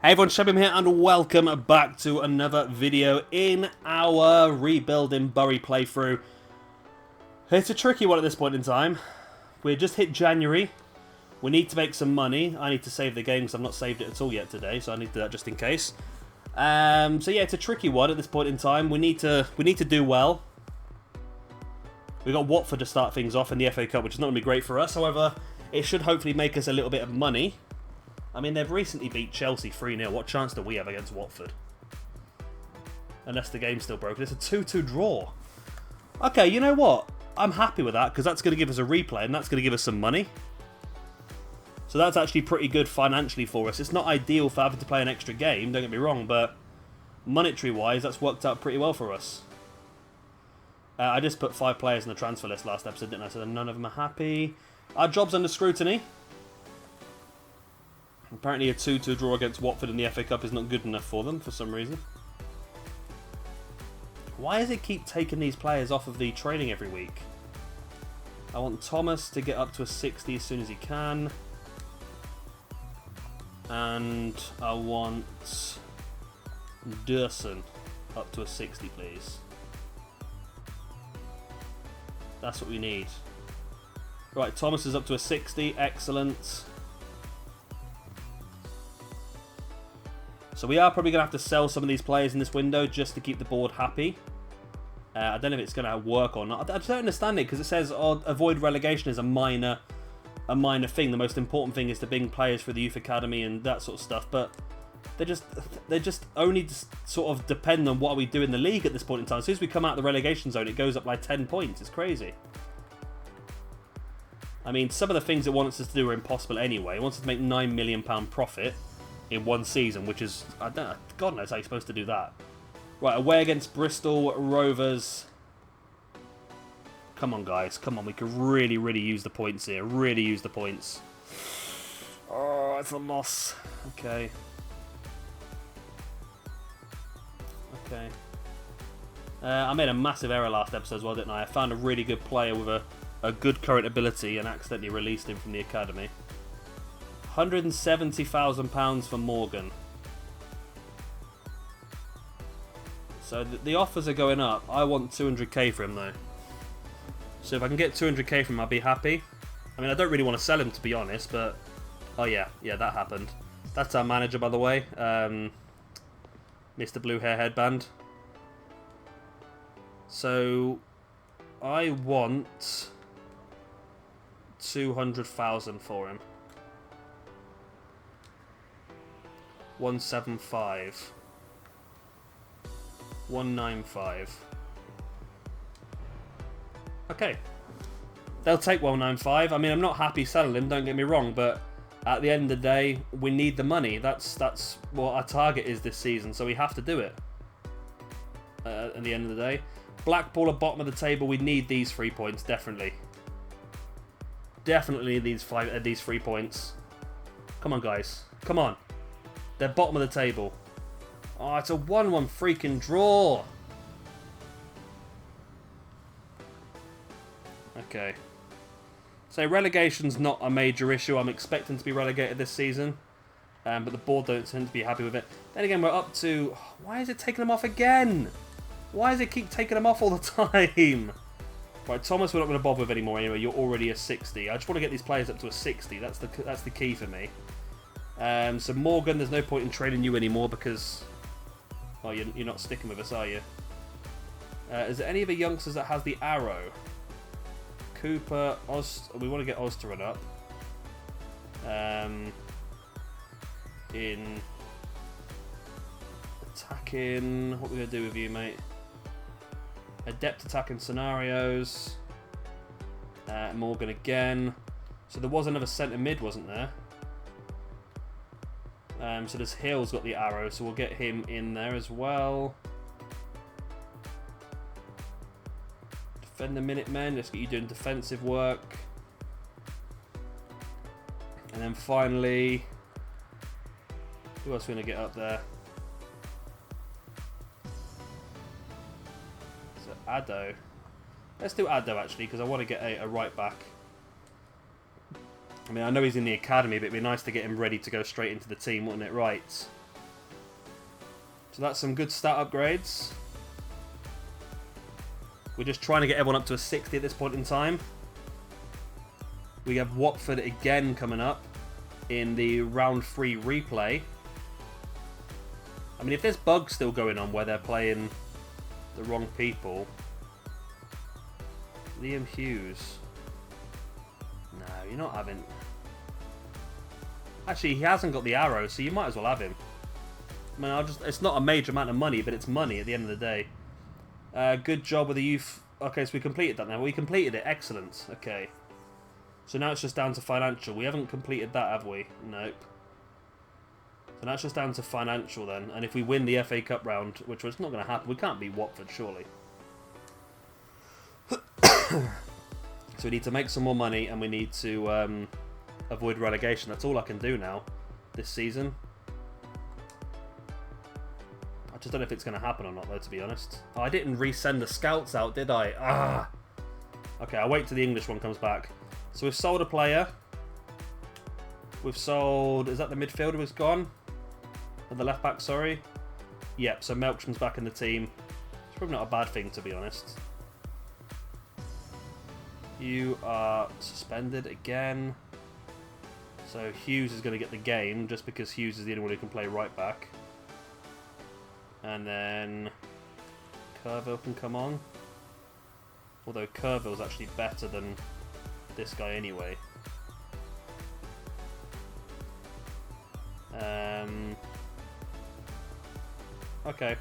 Hey everyone, Shabim here and welcome back to another video in our rebuilding Bury playthrough. It's a tricky one at this point in time. We just hit January. We need to make some money. I need to save the game because I've not saved it at all yet today, so I need to do that just in case. So yeah, it's a tricky one at this point in time. We need to do well. We've got Watford to start things off in the FA Cup, which is not going to be great for us. However, it should hopefully make us a little bit of money. I mean, they've recently beat Chelsea 3-0. What chance do we have against Watford? Unless the game's still broken. It's a 2-2 draw. Okay, you know what? I'm happy with that because that's going to give us a replay and that's going to give us some money. So that's actually pretty good financially for us. It's not ideal for having to play an extra game, don't get me wrong, but monetary-wise, that's worked out pretty well for us. I just put 5 players in the transfer list last episode, didn't I? So none of them are happy. Our job's under scrutiny. Apparently a 2-2 draw against Watford in the FA Cup is not good enough for them for some reason. Why does it keep taking these players off of the training every week? I want Thomas to get up to a 60 as soon as he can. And I want Durson up to a 60, please. That's what we need. Right, Thomas is up to a 60. Excellent. So we are probably going to have to sell some of these players in this window just to keep the board happy. I don't know if it's going to work or not. I just don't understand it because it says avoid relegation is a minor thing. The most important thing is to bring players for the youth academy and that sort of stuff. But they just only sort of depend on what we do in the league at this point in time. As soon as we come out of the relegation zone, it goes up like 10 points. It's crazy. I mean, some of the things it wants us to do are impossible anyway. It wants us to make £9 million profit in one season, which is, I don't know, God knows how you're supposed to do that. Right, away against Bristol Rovers. Come on, guys. Come on, we could really, really use the points here. Really use the points. Oh, it's a loss. Okay. Okay. I made a massive error last episode as well, didn't I? I found a really good player with a good current ability and accidentally released him from the academy. £170,000 for Morgan. So the offers are going up. I want 200k for him though. So if I can get 200k from him, I'll be happy. I mean, I don't really want to sell him to be honest, but oh yeah, that happened. That's our manager, by the way, Mr. Blue Hair Headband. So I want 200,000 for him. 175. 195. Okay. They'll take 195. I mean, I'm not happy selling him, don't get me wrong, but at the end of the day, we need the money. That's what our target is this season, so we have to do it. At the end of the day. Blackpool at bottom of the table, we need these 3 points, definitely. Definitely these 3 points. Come on, guys. Come on. They're bottom of the table. Oh, it's a 1-1 freaking draw. Okay. So relegation's not a major issue. I'm expecting to be relegated this season. But the board don't tend to be happy with it. Then again, we're up to... Why is it taking them off again? Why does it keep taking them off all the time? Right, Thomas we're not going to bother with anymore anyway. You're already a 60. I just want to get these players up to a 60. That's the key for me. So Morgan, there's no point in trading you anymore because, well, you're not sticking with us, are you? Is there any of the youngsters that has the arrow? Cooper, Oz. We want to get Oz to run up. In attacking, what are we gonna do with you, mate? Adept attacking scenarios. Morgan again. So there was another centre mid, wasn't there? So this Hill's got the arrow, so we'll get him in there as well. Defend the Minutemen, let's get you doing defensive work. And then finally, who else are we going to get up there? So Addo. Let's do Addo actually, because I want to get a right back. I mean, I know he's in the academy, but it'd be nice to get him ready to go straight into the team, wouldn't it? Right. So that's some good stat upgrades. We're just trying to get everyone up to a 60 at this point in time. We have Watford again coming up in the round 3 replay. I mean, if there's bugs still going on where they're playing the wrong people. Liam Hughes. No, you're not having... Actually, he hasn't got the arrow, so you might as well have him. I mean, it's not a major amount of money, but it's money at the end of the day. Good job with the youth. Okay, so we completed that now. We completed it. Excellent. Okay. So now it's just down to financial. We haven't completed that, have we? Nope. So now it's just down to financial then. And if we win the FA Cup round, which was not going to happen, we can't beat Watford, surely. So we need to make some more money, and we need to avoid relegation. That's all I can do now this season. I just don't know if it's going to happen or not, though, to be honest. Oh, I didn't resend the scouts out, did I? Ah! Okay, I'll wait till the English one comes back. So we've sold a player. We've sold... Is that the midfielder who's gone? Or the left back, sorry? Yep, so Melksham's back in the team. It's probably not a bad thing, to be honest. You are suspended again. So Hughes is going to get the game, just because Hughes is the only one who can play right back. And then Kerville can come on. Although Kerville's actually better than this guy anyway. Okay.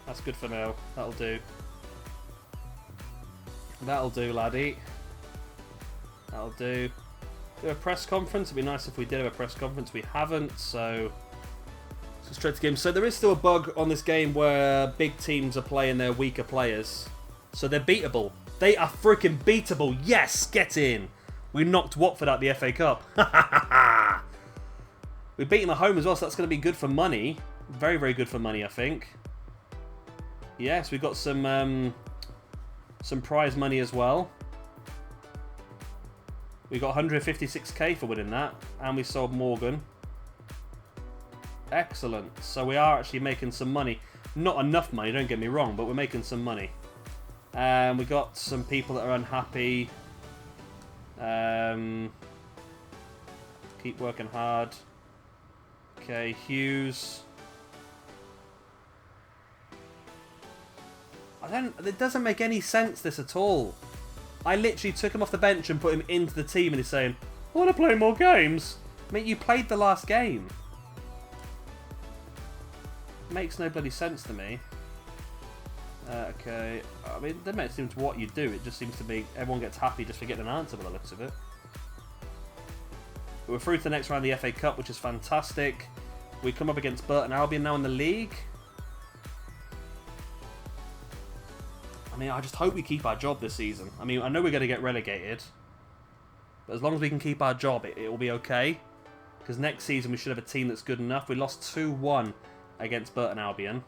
That's good for now. That'll do. That'll do, laddie. That'll do. Do a press conference. It'd be nice if we did have a press conference. We haven't, so... Straight to game. So there is still a bug on this game where big teams are playing their weaker players. So they're beatable. They are freaking beatable. Yes, get in. We knocked Watford out the FA Cup. We beat them at home as well, so that's going to be good for money. Very, very good for money, I think. Yes, we've got some prize money as well. We got 156k for winning that, and we sold Morgan. Excellent. So we are actually making some money. Not enough money, don't get me wrong, but we're making some money. We got some people that are unhappy. Keep working hard. Okay, Hughes. It doesn't make any sense, this at all. I literally took him off the bench and put him into the team, and he's saying, I want to play more games. I mean, you played the last game. Makes no bloody sense to me. Okay, I mean, it doesn't seem to what you do. It just seems to be everyone gets happy just for getting an answer by the looks of it. But we're through to the next round of the FA Cup, which is fantastic. We come up against Burton Albion now in the league. I mean, I just hope we keep our job this season. I mean, I know we're going to get relegated, but as long as we can keep our job, it will be okay. Because next season we should have a team that's good enough. We lost 2-1 against Burton Albion.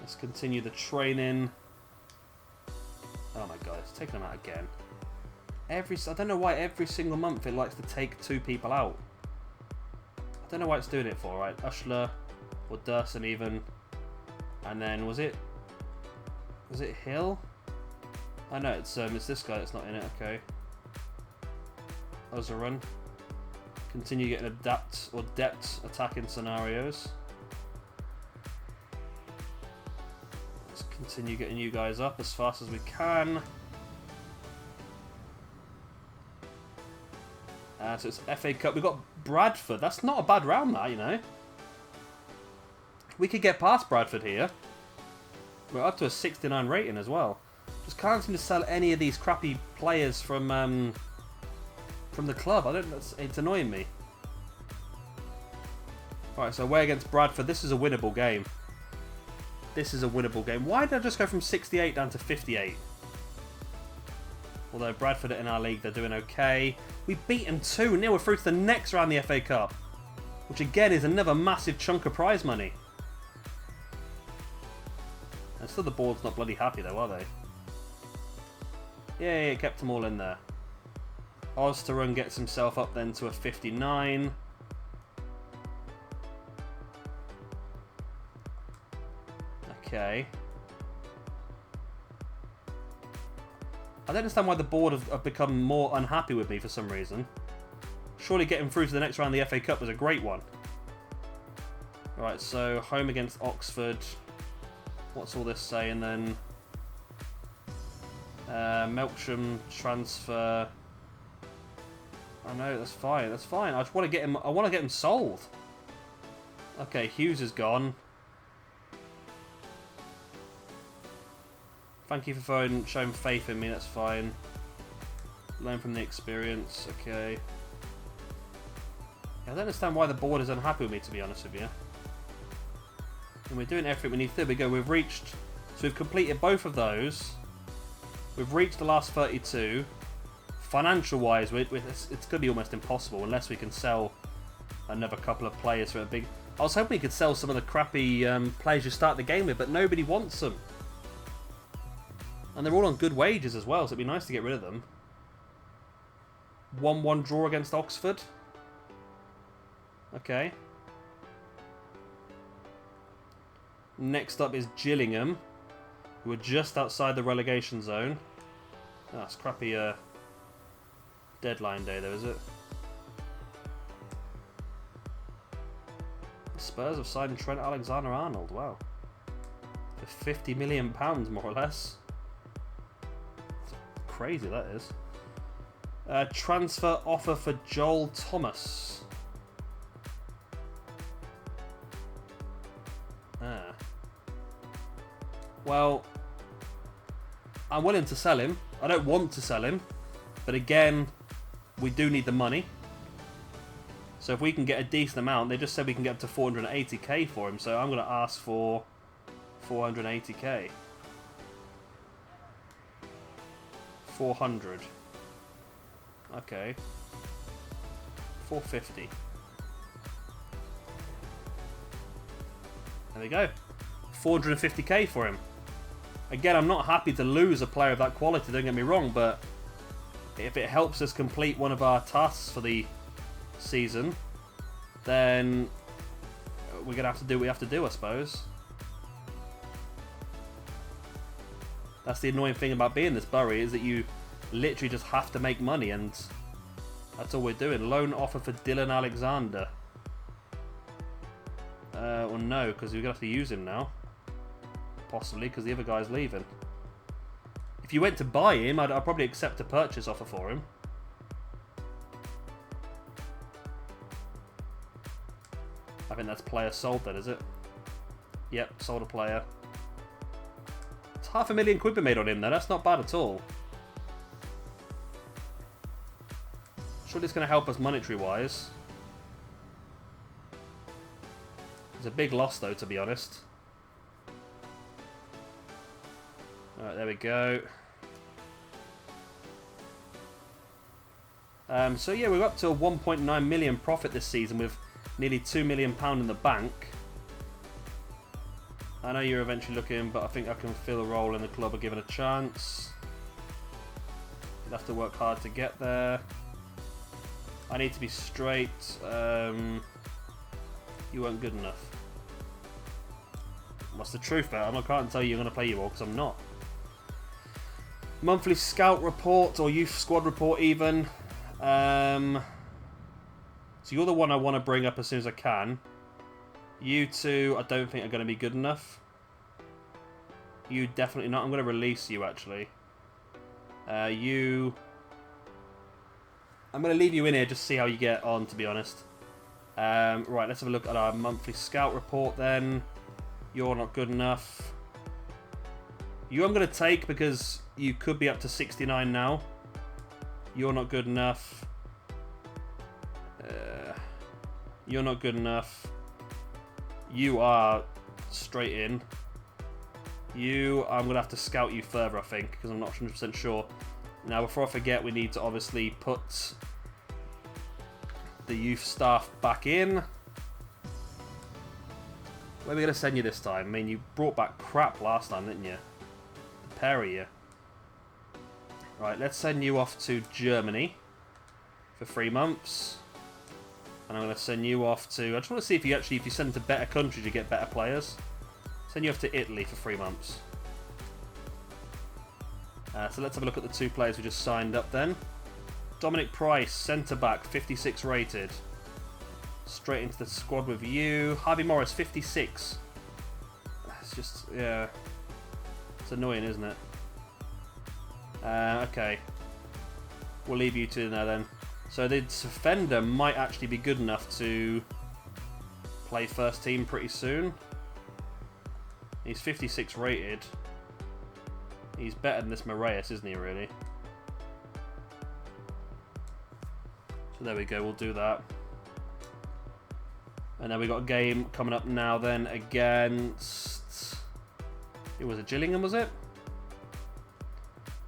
Let's continue the training. Oh my god, it's taking them out again. I don't know why every single month it likes to take 2 people out. I don't know why it's doing it for, right? Ushler or Durson even. And then was it Hill? I know it's this guy that's not in it, okay. That was a run. Continue getting depth attacking scenarios. Let's continue getting you guys up as fast as we can. So it's FA Cup. We've got Bradford. That's not a bad round, that, you know. We could get past Bradford here. We're up to a 69 rating as well. Just can't seem to sell any of these crappy players from the club. It's annoying me. Alright, so away against Bradford. This is a winnable game. This is a winnable game. Why did I just go from 68 down to 58? Although Bradford are in our league, they're doing okay. We beat them 2-0. We're through to the next round of the FA Cup. Which again is another massive chunk of prize money. And still the board's not bloody happy though, are they? Yeah, kept them all in there. Ozturun gets himself up then to a 59. Okay. I don't understand why the board have become more unhappy with me for some reason. Surely getting through to the next round of the FA Cup was a great one. Right, so home against Oxford. What's all this saying then? Melksham transfer. I know, that's fine. That's fine. I just want to get him. I want to get him sold. Okay, Hughes is gone. Thank you for showing faith in me. That's fine. Learn from the experience. Okay. I don't understand why the board is unhappy with me, to be honest with you. And we're doing everything we need to do. There we go. We've reached. So we've completed both of those. We've reached the last 32. Financial-wise, it's going to be almost impossible unless we can sell another couple of players for a big... I was hoping we could sell some of the crappy players you start the game with, but nobody wants them. And they're all on good wages as well, so it'd be nice to get rid of them. 1-1 draw against Oxford. Okay. Next up is Gillingham, who are just outside the relegation zone. Oh, it's crappy deadline day though, is it? The Spurs have signed Trent Alexander-Arnold, wow. For £50 million, more or less. Crazy that is. Transfer offer for Joel Thomas. Well, I'm willing to sell him. I don't want to sell him, but again, we do need the money. So if we can get a decent amount, they just said we can get up to 480k for him, so I'm going to ask for 480k. 400. Okay. 450. There we go. 450k for him. Again, I'm not happy to lose a player of that quality, don't get me wrong, but if it helps us complete one of our tasks for the season, then we're going to have to do what we have to do, I suppose. That's the annoying thing about being this Bury, is that you literally just have to make money, and that's all we're doing. Loan offer for Dylan Alexander. Well, no, because we're going to have to use him now. Possibly, because the other guy's leaving. If you went to buy him, I'd probably accept a purchase offer for him. I think that's player sold then, is it? Yep, sold a player. It's £500,000 we made on him though, that's not bad at all. Surely it's going to help us monetary-wise. It's a big loss though, to be honest. Alright, there we go. So yeah, we're up to a 1.9 million profit this season with nearly £2 million in the bank. I know you're eventually looking, but I think I can fill a role in the club or give it a chance. You'd have to work hard to get there. I need to be straight. You weren't good enough. What's the truth, man? I can't tell you you're going to play you all because I'm not. Monthly scout report or youth squad report even. So you're the one I want to bring up as soon as I can. You two I don't think are going to be good enough. You definitely not. I'm going to release you actually. I'm going to leave you in here just to see how you get on, to be honest. Right, let's have a look at our monthly scout report then. You're not good enough. You I'm going to take because you could be up to 69 now. You're not good enough. You're not good enough. You are straight in. I'm going to have to scout you further, I think, because I'm not 100% sure. Now, before I forget, we need to obviously put the youth staff back in. Where are we going to send you this time? I mean, you brought back crap last time, didn't you? The pair of you. Right, let's send you off to Germany. for 3 months. And I'm going to send you off to... I just want to see if you send to better countries, you get better players. Send you off to Italy for 3 months. So let's have a look at the 2 players we just signed up then. Dominic Price, centre-back, 56 rated. Straight into the squad with you. Harvey Morris, 56. It's just, yeah. It's annoying, isn't it? Okay. We'll leave you two there then. So the defender might actually be good enough to play first team pretty soon. He's 56 rated. He's better than this Moraes, isn't he, really? So there we go, we'll do that. And then we got a game coming up now then against... It was Gillingham, was it?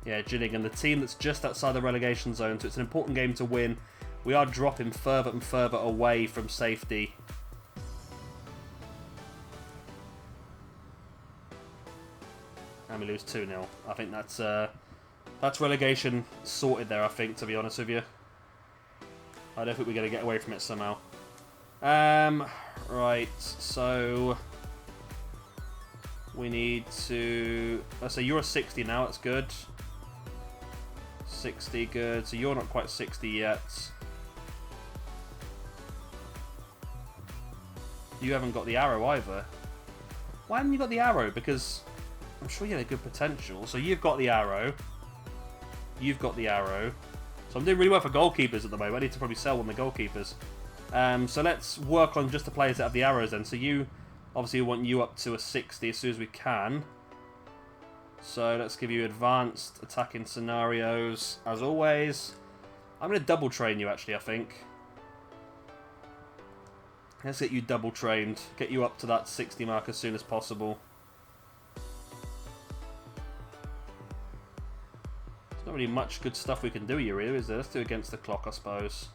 Yeah, Gillingham, the team that's just outside the relegation zone, so it's an important game to win. We are dropping further and further away from safety. And we lose 2-0. I think that's relegation sorted there, I think, to be honest with you. I don't think we're going to get away from it somehow. Right, so... We need to... So you're a 60 now, that's good. 60, good. So you're not quite 60 yet. You haven't got the arrow either. Why haven't you got the arrow? Because I'm sure you had a good potential. So you've got the arrow. You've got the arrow. So I'm doing really well for goalkeepers at the moment. I need to probably sell one of the goalkeepers. So let's work on just the players that have the arrows then. So you... Obviously, we want you up to a 60 as soon as we can. So let's give you advanced attacking scenarios, as always. I'm going to double train you, actually, I think. Let's get you double trained. Get you up to that 60 mark as soon as possible. There's not really much good stuff we can do here, really, is there? Let's do against the clock, I suppose.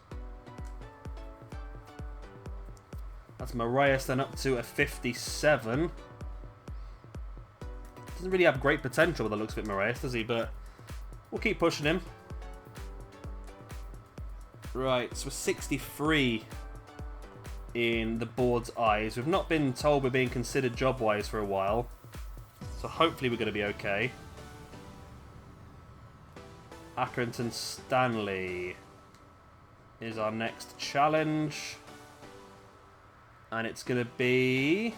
That's Moraes then up to a 57. Doesn't really have great potential with the looks of it, Moraes, does he? But we'll keep pushing him. Right, so we're 63 in the board's eyes. We've not been told we're being considered job-wise for a while. So hopefully we're going to be okay. Accrington Stanley is our next challenge. And it's going to be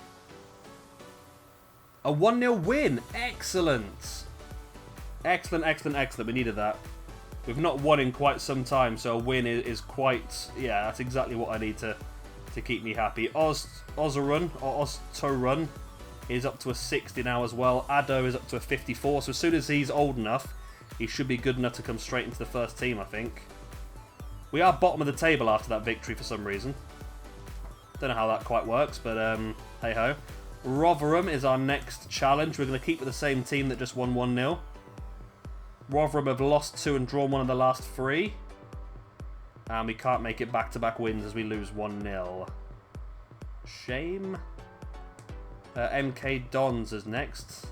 a 1-0 win. Excellent. Excellent, excellent, excellent. We needed that. We've not won in quite some time, so a win is quite... Yeah, that's exactly what I need to keep me happy. Ozarun, or Oztorun, is up to a 60 now as well. Addo is up to a 54, so as soon as he's old enough, he should be good enough to come straight into the first team, I think. We are bottom of the table after that victory for some reason. Don't know how that quite works, but hey-ho. Rotherham is our next challenge. We're going to keep with the same team that just won 1-0. Rotherham have lost 2 and drawn 1 of the last 3. And we can't make it back-to-back wins as we lose 1-0. Shame. MK Dons is next.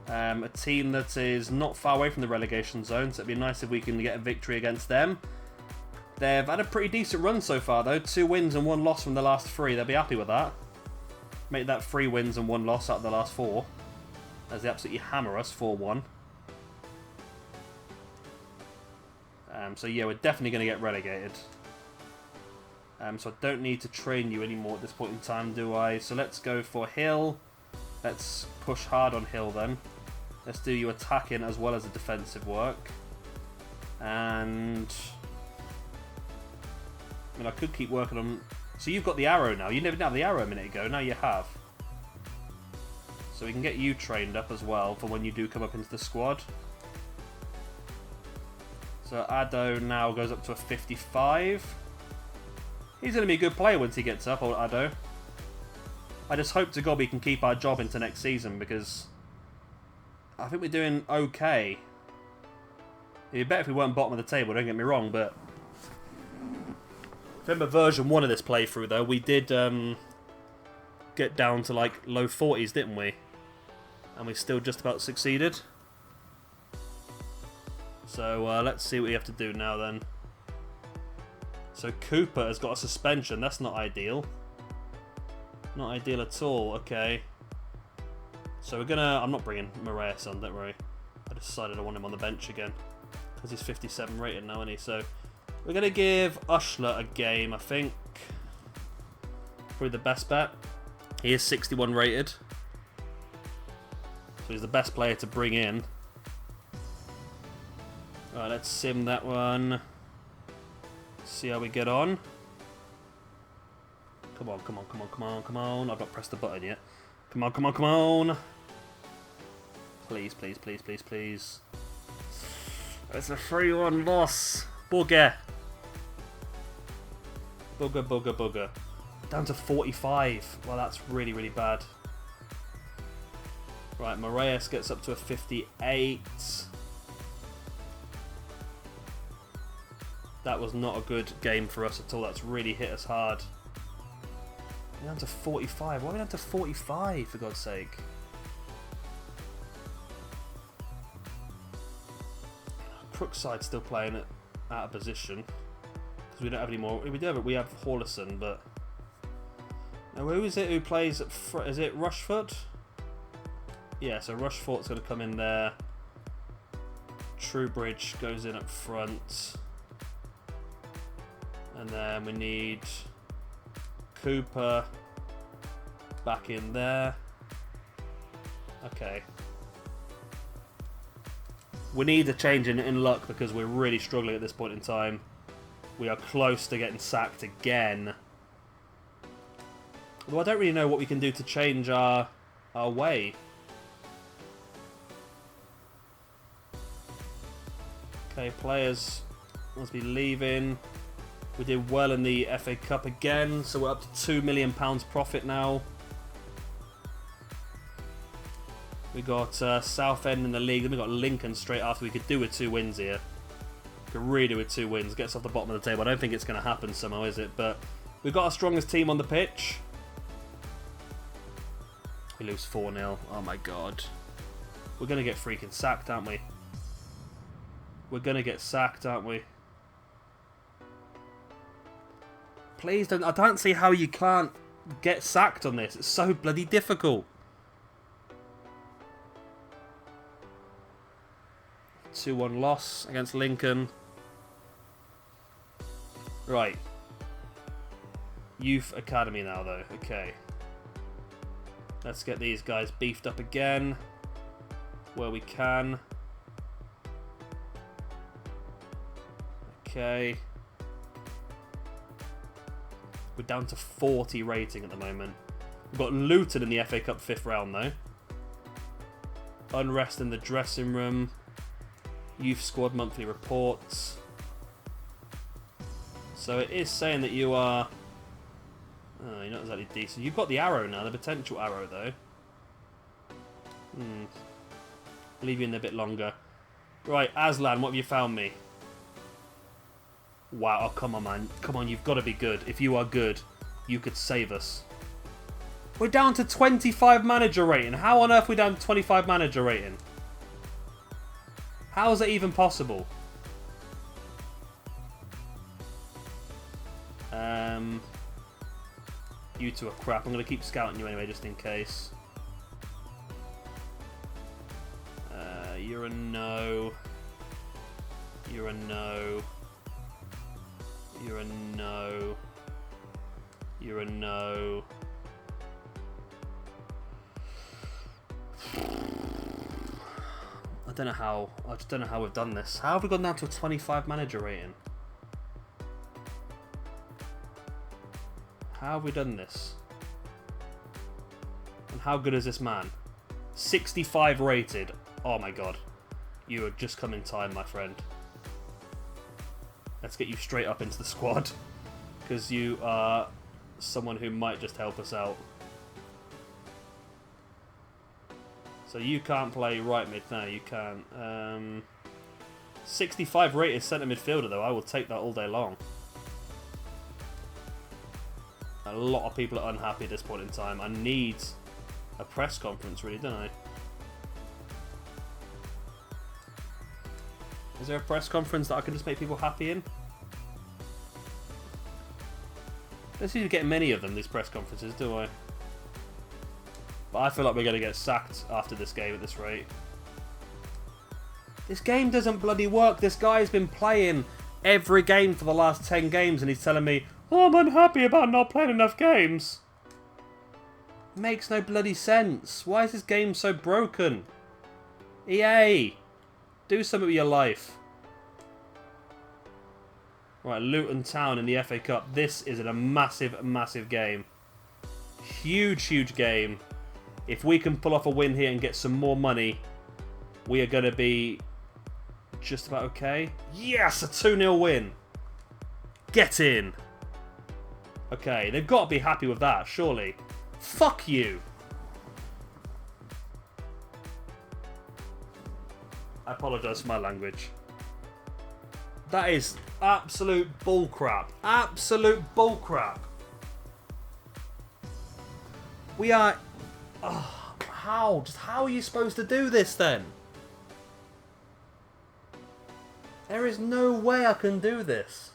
A team that is not far away from the relegation zone, so it'd be nice if we can get a victory against them. They've had a pretty decent run so far, though. 2 wins and 1 loss from the last 3. They'll be happy with that. Make that 3 wins and 1 loss out of the last 4. As they absolutely hammer us, 4-1. So yeah, we're definitely going to get relegated. So I don't need to train you anymore at this point in time, do I? So let's go for Hill. Let's push hard on Hill then. Let's do you attacking as well as the defensive work. And... I mean, I could keep working on... So you've got the arrow now. You never did have the arrow a minute ago. Now you have. So we can get you trained up as well for when you do come up into the squad. So Addo now goes up to a 55. He's going to be a good player once he gets up, old Addo. I just hope to God we can keep our job into next season because I think we're doing okay. It'd be better if we weren't bottom of the table, don't get me wrong, but... Remember version 1 of this playthrough, though, we did get down to, like, low 40s, didn't we? And we still just about succeeded. So let's see what we have to do now then. So Cooper has got a suspension. That's not ideal. Not ideal at all. Okay. So we're gonna... I'm not bringing Moraes on, don't worry. I decided I want him on the bench again. Because he's 57 rated now, isn't he? So we're gonna give Ushler a game, I think. Probably the best bet. He is 61 rated. So he's the best player to bring in. Alright, let's sim that one. See how we get on. Come on, come on, come on, come on, come on. I've not pressed the button yet. Come on, come on, come on. Please, please, please, please, please. It's a 3-1 loss. Bugger. Bugger, bugger, bugger. Down to 45. Well, that's really, really bad. Right, Moraes gets up to a 58. That was not a good game for us at all. That's really hit us hard. We're down to 45. Why are we down to 45, for God's sake? Crookside's still playing it out of position. Because we don't have any more. We do have it. We have Hawlison, but... Now, who is it who plays at front? Is it Rushford? Yeah, so Rushford's going to come in there. Truebridge goes in up front. And then we need Cooper back in there. Okay. We need a change in luck because we're really struggling at this point in time. We are close to getting sacked again. Although I don't really know what we can do to change our way. Okay, players must be leaving. We did well in the FA Cup again, so we're up to £2 million profit now. We got Southend in the league, then we got Lincoln straight after. We could do with 2 wins here. Could really do with 2 wins. Get us off the bottom of the table. I don't think it's going to happen somehow, is it? But we've got our strongest team on the pitch. We lose 4-0. Oh my god. We're going to get freaking sacked, aren't we? We're going to get sacked, aren't we? Please don't... I don't see how you can't get sacked on this. It's so bloody difficult. 2-1 loss against Lincoln. Right. Youth Academy now, though. Okay. Let's get these guys beefed up again. Where we can. Okay. We're down to 40 rating at the moment. We've got Luton in the FA Cup 5th round, though. Unrest in the dressing room. Youth squad monthly reports. So it is saying that you are... Oh, you're not exactly decent. You've got the arrow now, the potential arrow, though. Leave you in there a bit longer. Right, Aslan, what have you found me? Wow, oh, come on, man. Come on, you've got to be good. If you are good, you could save us. We're down to 25 manager rating. How on earth are we down to 25 manager rating? How is that even possible? You two are crap. I'm going to keep scouting you anyway, just in case. You're a no. You're a no. You're a no. You're a no. I don't know how. I just don't know how we've done this. How have we gone down to a 25 manager rating? How have we done this? And how good is this man? 65 rated. Oh my god. You have just come in time, my friend. Let's get you straight up into the squad. Because you are someone who might just help us out. So you can't play right mid. No, you can't. 65 rated centre midfielder, though. I will take that all day long. A lot of people are unhappy at this point in time. I need a press conference, really, don't I? Is there a press conference that I can just make people happy in? Don't seem to get many of them, these press conferences, do I? But I feel like we're going to get sacked after this game at this rate. This game doesn't bloody work. This guy's been playing every game for the last 10 games and he's telling me, oh, I'm unhappy about not playing enough games. Makes no bloody sense. Why is this game so broken? EA, do something with your life. Right, Luton Town in the FA Cup. This is a massive, massive game. Huge, huge game. If we can pull off a win here and get some more money, we are going to be just about okay. Yes, a 2-0 win. Get in. Okay, they've got to be happy with that, surely. Fuck you. I apologise for my language. That is absolute bullcrap. Absolute bullcrap. We are... Oh, how? Just how are you supposed to do this then? There is no way I can do this.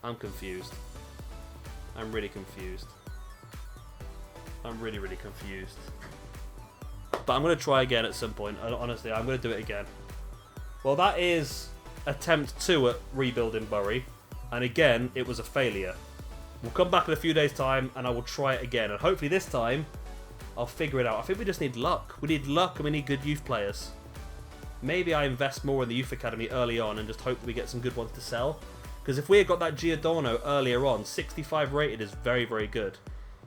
I'm confused. I'm really confused. I'm really, really confused. But I'm going to try again at some point. Honestly, I'm going to do it again. Well, that is attempt 2 at rebuilding Bury. And again, it was a failure. We'll come back in a few days' time and I will try it again. And hopefully this time, I'll figure it out. I think we just need luck. We need luck and we need good youth players. Maybe I invest more in the youth academy early on and just hope that we get some good ones to sell. Because if we had got that Giordano earlier on, 65 rated is very, very good.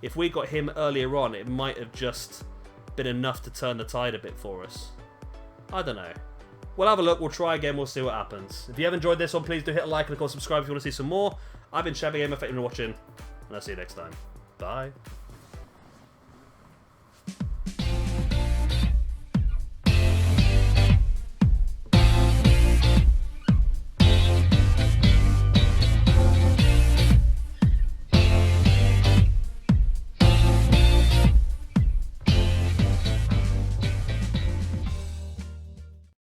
If we got him earlier on, it might have just been enough to turn the tide a bit for us. I don't know. We'll have a look. We'll try again. We'll see what happens. If you have enjoyed this one, please do hit a like and of course subscribe if you want to see some more. I've been Chevy Gamer. Thank you for watching, and I'll see you next time. Bye.